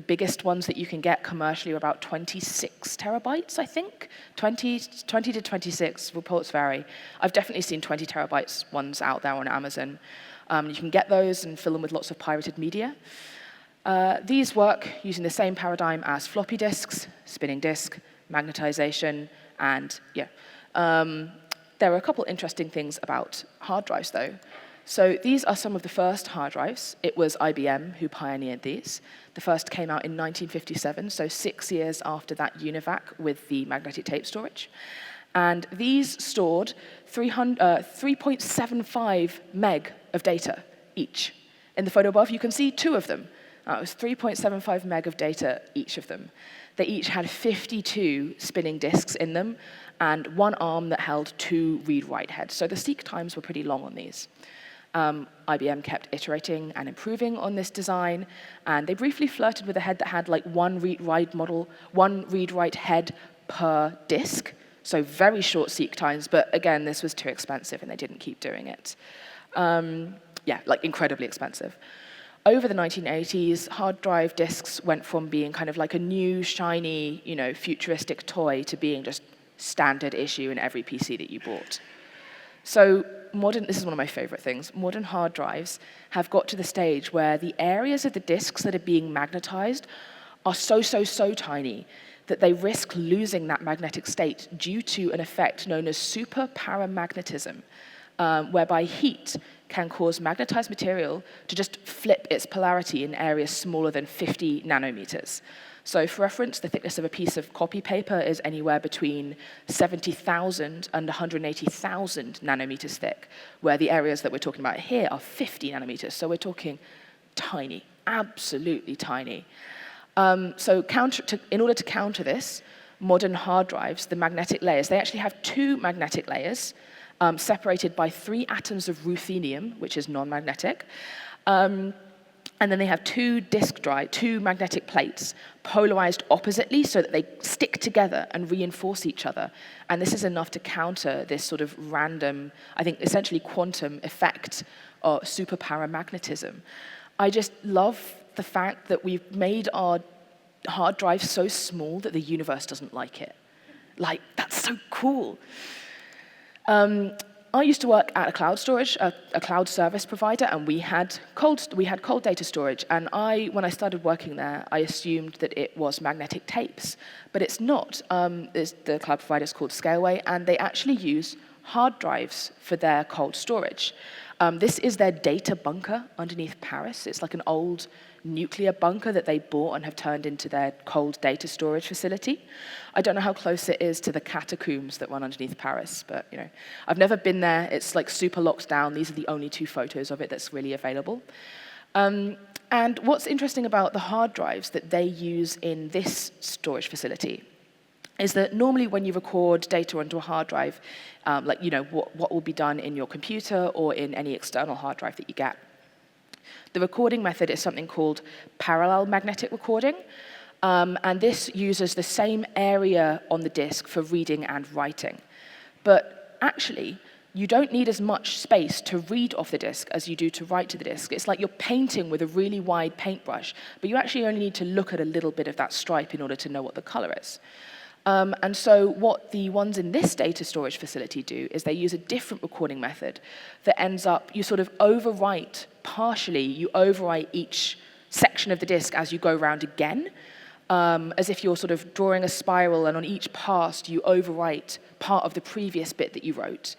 biggest ones that you can get commercially are about 26 terabytes, I think. 20 to 26, reports vary. I've definitely seen 20 terabytes ones out there on Amazon. You can get those and fill them with lots of pirated media. These work using the same paradigm as floppy disks, spinning disk, magnetization, and there are a couple interesting things about hard drives, though. So these are some of the first hard drives. It was IBM who pioneered these. The first came out in 1957, so 6 years after that UNIVAC with the magnetic tape storage. And these stored 3.75 meg of data each. In the photo above, you can see two of them. It was 3.75 meg of data, each of them. They each had 52 spinning disks in them and one arm that held 2 read-write heads. So the seek times were pretty long on these. IBM kept iterating and improving on this design, and they briefly flirted with a head that had like one read-write head per disk, so very short seek times, but again, this was too expensive and they didn't keep doing it. Incredibly expensive. Over the 1980s, hard drive disks went from being kind of like a new, shiny, futuristic toy to being just standard issue in every PC that you bought. So this is one of my favorite things, modern hard drives have got to the stage where the areas of the disks that are being magnetized are so tiny that they risk losing that magnetic state due to an effect known as superparamagnetism, whereby heat can cause magnetized material to just flip its polarity in areas smaller than 50 nanometers. So for reference, the thickness of a piece of copy paper is anywhere between 70,000 and 180,000 nanometers thick, where the areas that we're talking about here are 50 nanometers. So we're talking tiny, absolutely tiny. In order to counter this, modern hard drives, the magnetic layers, they actually have 2 magnetic layers separated by 3 atoms of ruthenium, which is non-magnetic. And then they have 2 magnetic plates polarized oppositely so that they stick together and reinforce each other. And this is enough to counter this sort of random, I think essentially quantum effect or superparamagnetism. I just love the fact that we've made our hard drive so small that the universe doesn't like it. Like, that's so cool. I used to work at a cloud storage, a cloud service provider, and we had cold data storage. And when I started working there, I assumed that it was magnetic tapes, but it's not. The cloud provider is called Scaleway, and they actually use hard drives for their cold storage. This is their data bunker underneath Paris. It's like an old nuclear bunker that they bought and have turned into their cold data storage facility. I don't know how close it is to the catacombs that run underneath Paris, but I've never been there. It's like super locked down. These are the only 2 photos of it that's really available. And what's interesting about the hard drives that they use in this storage facility is that normally when you record data onto a hard drive, what will be done in your computer or in any external hard drive that you get, the recording method is something called parallel magnetic recording, and this uses the same area on the disk for reading and writing. But actually, you don't need as much space to read off the disk as you do to write to the disk. It's like you're painting with a really wide paintbrush, but you actually only need to look at a little bit of that stripe in order to know what the color is. And so what the ones in this data storage facility do is they use a different recording method that ends up, you sort of overwrite each section of the disk as you go around again, as if you're sort of drawing a spiral, and on each pass you overwrite part of the previous bit that you wrote,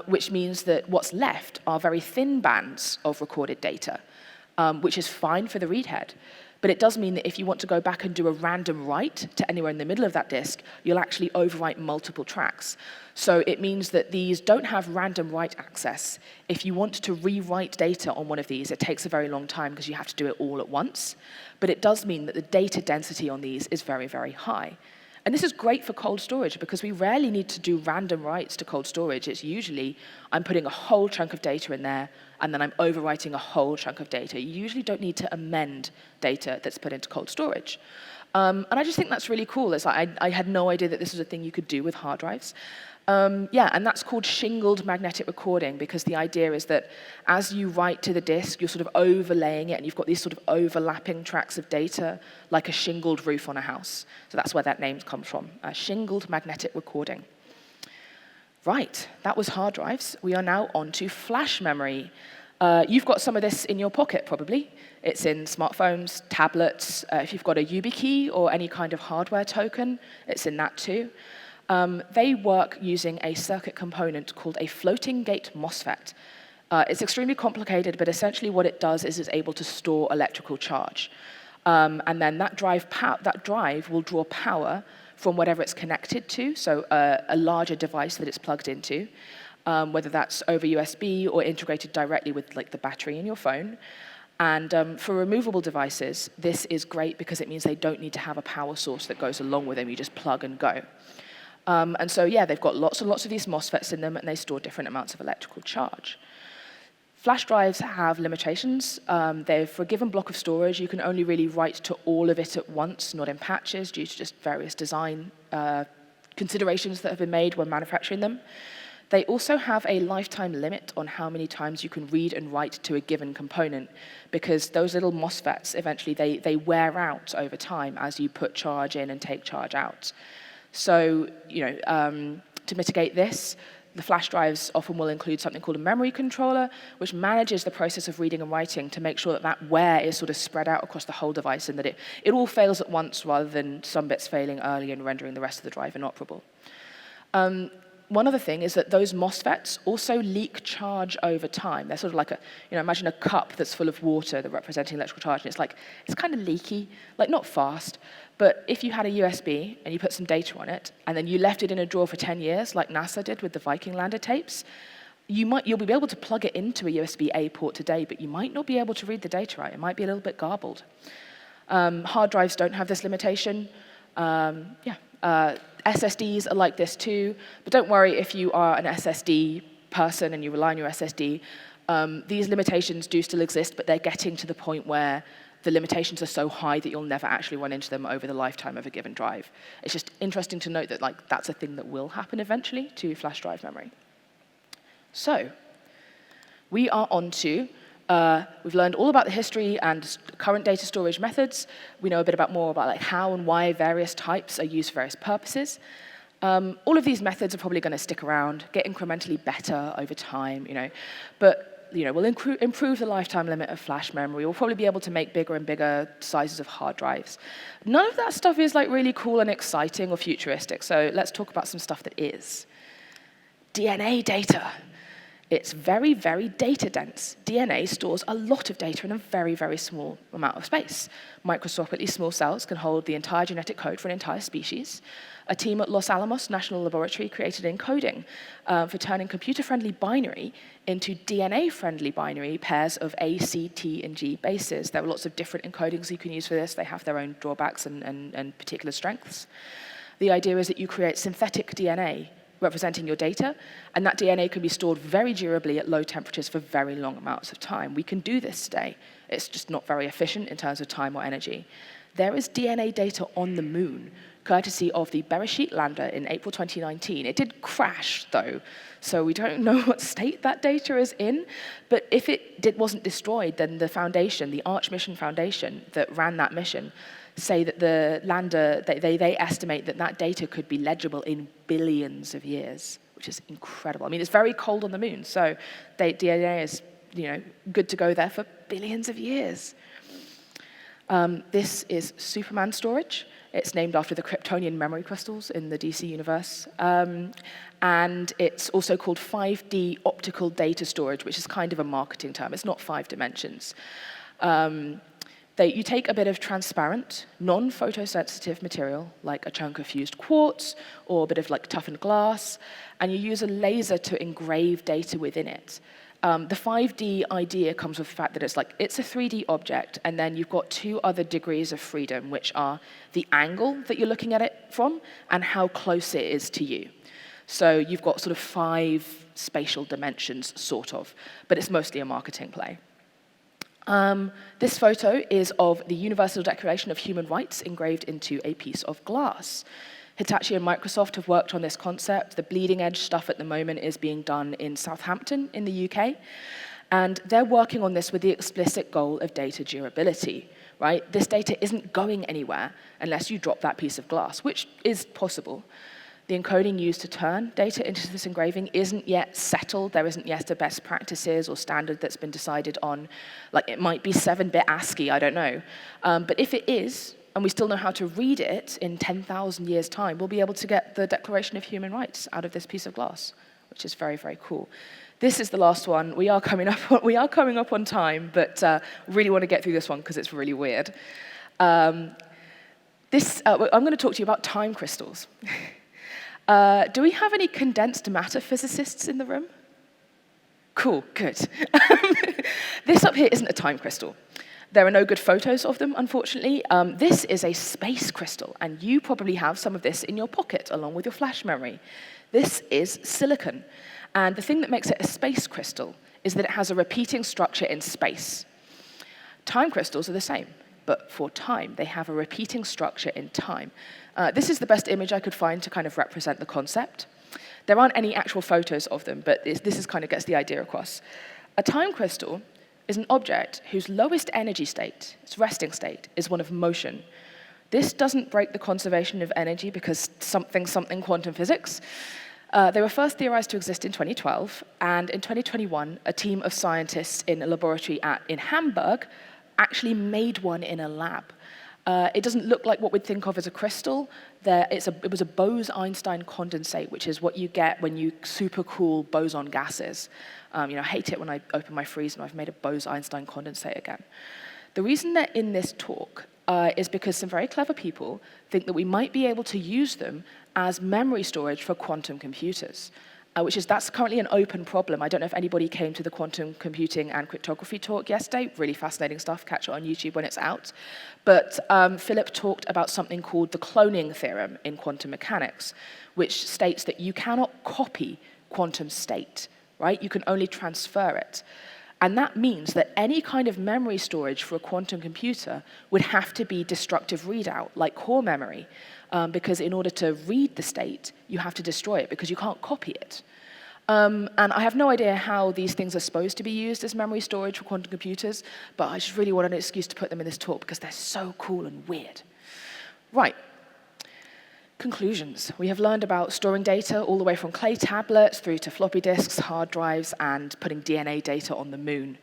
which means that what's left are very thin bands of recorded data, which is fine for the read head. But it does mean that if you want to go back and do a random write to anywhere in the middle of that disk, you'll actually overwrite multiple tracks. So it means that these don't have random write access. If you want to rewrite data on one of these, it takes a very long time because you have to do it all at once. But it does mean that the data density on these is very, very high. And this is great for cold storage because we rarely need to do random writes to cold storage. It's usually I'm putting a whole chunk of data in there, and then I'm overwriting a whole chunk of data. You usually don't need to amend data that's put into cold storage. And I just think that's really cool. It's like I had no idea that this was a thing you could do with hard drives. And that's called shingled magnetic recording, because the idea is that as you write to the disk, you're sort of overlaying it, and you've got these sort of overlapping tracks of data, like a shingled roof on a house. So that's where that name comes from, shingled magnetic recording. Right, that was hard drives. We are now on to flash memory. You've got some of this in your pocket, probably. It's in smartphones, tablets. If you've got a YubiKey or any kind of hardware token, it's in that too. They work using a circuit component called a floating gate MOSFET. It's extremely complicated, but essentially what it does is it's able to store electrical charge. And then that drive will draw power from whatever it's connected to, so a larger device that it's plugged into, whether that's over USB or integrated directly with like the battery in your phone. And for removable devices, this is great because it means they don't need to have a power source that goes along with them. You just plug and go. And so, they've got lots and lots of these MOSFETs in them, and they store different amounts of electrical charge. Flash drives have limitations. For a given block of storage, you can only really write to all of it at once, not in patches, due to just various design considerations that have been made when manufacturing them. They also have a lifetime limit on how many times you can read and write to a given component, because those little MOSFETs, eventually, they wear out over time as you put charge in and take charge out. So, to mitigate this, the flash drives often will include something called a memory controller, which manages the process of reading and writing to make sure that wear is sort of spread out across the whole device, and that it all fails at once rather than some bits failing early and rendering the rest of the drive inoperable. One other thing is that those MOSFETs also leak charge over time. They're sort of like imagine a cup that's full of water that representing electrical charge, and it's kind of leaky, like not fast. But if you had a USB and you put some data on it, and then you left it in a drawer for 10 years, like NASA did with the Viking lander tapes, you'll be able to plug it into a USB-A port today, but you might not be able to read the data out. It might be a little bit garbled. Hard drives don't have this limitation. SSDs are like this too, but don't worry if you are an SSD person and you rely on your SSD. These limitations do still exist, but they're getting to the point where the limitations are so high that you'll never actually run into them over the lifetime of a given drive. It's just interesting to note that that's a thing that will happen eventually to flash drive memory. So we are on to We've learned all about the history and current data storage methods. We know a bit more about like how and why various types are used for various purposes. All of these methods are probably going to stick around, get incrementally better over time, but we'll improve the lifetime limit of flash memory. We'll probably be able to make bigger and bigger sizes of hard drives. None of that stuff is like really cool and exciting or futuristic, so let's talk about some stuff that is. DNA data. It's very, very data dense. DNA stores a lot of data in a very, very small amount of space. Microscopically small cells can hold the entire genetic code for an entire species. A team at Los Alamos National Laboratory created encoding for turning computer-friendly binary into DNA-friendly binary pairs of A, C, T, and G bases. There are lots of different encodings you can use for this. They have their own drawbacks and particular strengths. The idea is that you create synthetic DNA representing your data, and that DNA can be stored very durably at low temperatures for very long amounts of time. We can do this today. It's just not very efficient in terms of time or energy. There is DNA data on the moon, courtesy of the Bereshit lander in April 2019. It did crash, though, so we don't know what state that data is in, but if it wasn't destroyed, then the foundation, the Arch Mission Foundation that ran that mission, say that the lander, they estimate that data could be legible in billions of years, which is incredible. I mean, it's very cold on the moon, so DNA is good to go there for billions of years. This is Superman storage. It's named after the Kryptonian memory crystals in the DC universe. And it's also called 5D optical data storage, which is kind of a marketing term. It's not 5 dimensions. You take a bit of transparent, non-photosensitive material, like a chunk of fused quartz or a bit of toughened glass, and you use a laser to engrave data within it. The 5D idea comes with the fact that it's a 3D object, and then you've got 2 other degrees of freedom, which are the angle that you're looking at it from and how close it is to you. So you've got sort of 5 spatial dimensions, sort of, but it's mostly a marketing play. This photo is of the Universal Declaration of Human Rights engraved into a piece of glass. Hitachi and Microsoft have worked on this concept. The bleeding edge stuff at the moment is being done in Southampton in the UK. And they're working on this with the explicit goal of data durability, right? This data isn't going anywhere unless you drop that piece of glass, which is possible. The encoding used to turn data into this engraving isn't yet settled. There isn't yet a best practices or standard that's been decided on. It might be 7-bit ASCII, I don't know. But if it is, and we still know how to read it in 10,000 years' time, we'll be able to get the Declaration of Human Rights out of this piece of glass, which is very, very cool. This is the last one. We are coming up on time, but really want to get through this one because it's really weird. I'm going to talk to you about time crystals. Do we have any condensed matter physicists in the room? Cool, good. This up here isn't a time crystal. There are no good photos of them, unfortunately. This is a space crystal, and you probably have some of this in your pocket along with your flash memory. This is silicon, and the thing that makes it a space crystal is that it has a repeating structure in space. Time crystals are the same, but for time, they have a repeating structure in time. This is the best image I could find to kind of represent the concept. There aren't any actual photos of them, but this kind of gets the idea across. A time crystal is an object whose lowest energy state, its resting state, is one of motion. This doesn't break the conservation of energy because something quantum physics. They were first theorized to exist in 2012, and in 2021, a team of scientists in a laboratory in Hamburg actually made one in a lab. It doesn't look like what we'd think of as a crystal. It was a Bose-Einstein condensate, which is what you get when you supercool boson gases. I hate it when I open my freezer and I've made a Bose-Einstein condensate again. The reason they're in this talk is because some very clever people think that we might be able to use them as memory storage for quantum computers. That's currently an open problem. I don't know if anybody came to the quantum computing and cryptography talk yesterday. Really fascinating stuff. Catch it on YouTube when it's out. But Philip talked about something called the cloning theorem in quantum mechanics, which states that you cannot copy quantum state, right? You can only transfer it. And that means that any kind of memory storage for a quantum computer would have to be destructive readout, like core memory. Because in order to read the state, you have to destroy it because you can't copy it. And I have no idea how these things are supposed to be used as memory storage for quantum computers, but I just really wanted an excuse to put them in this talk because they're so cool and weird. Right. Conclusions. We have learned about storing data all the way from clay tablets through to floppy disks, hard drives, and putting DNA data on the moon.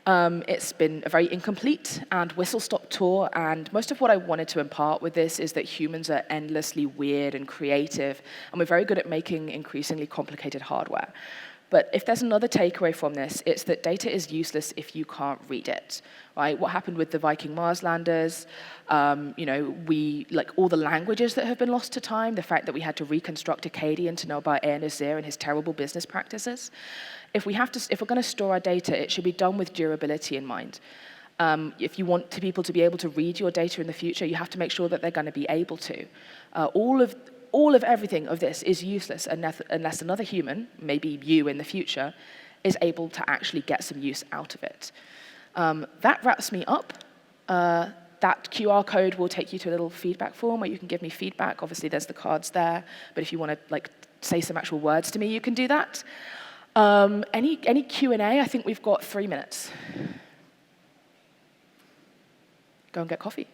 It's been a very incomplete and whistle-stop tour, and most of what I wanted to impart with this is that humans are endlessly weird and creative, and we're very good at making increasingly complicated hardware. But if there's another takeaway from this, it's that data is useless if you can't read it, right? What happened with the Viking Mars landers, like all the languages that have been lost to time, the fact that we had to reconstruct Akkadian to know about Air Nazir and his terrible business practices. If we're going to store our data, it should be done with durability in mind. If you want people to be able to read your data in the future, you have to make sure that they're going to be able to. All of everything of this is useless unless another human, maybe you in the future, is able to actually get some use out of it. That wraps me up. That QR code will take you to a little feedback form where you can give me feedback. Obviously, there's the cards there, but if you want to say some actual words to me, you can do that. Any Q&A? I think we've got 3 minutes. Go and get coffee.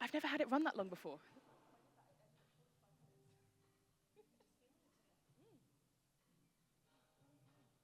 I've never had it run that long before.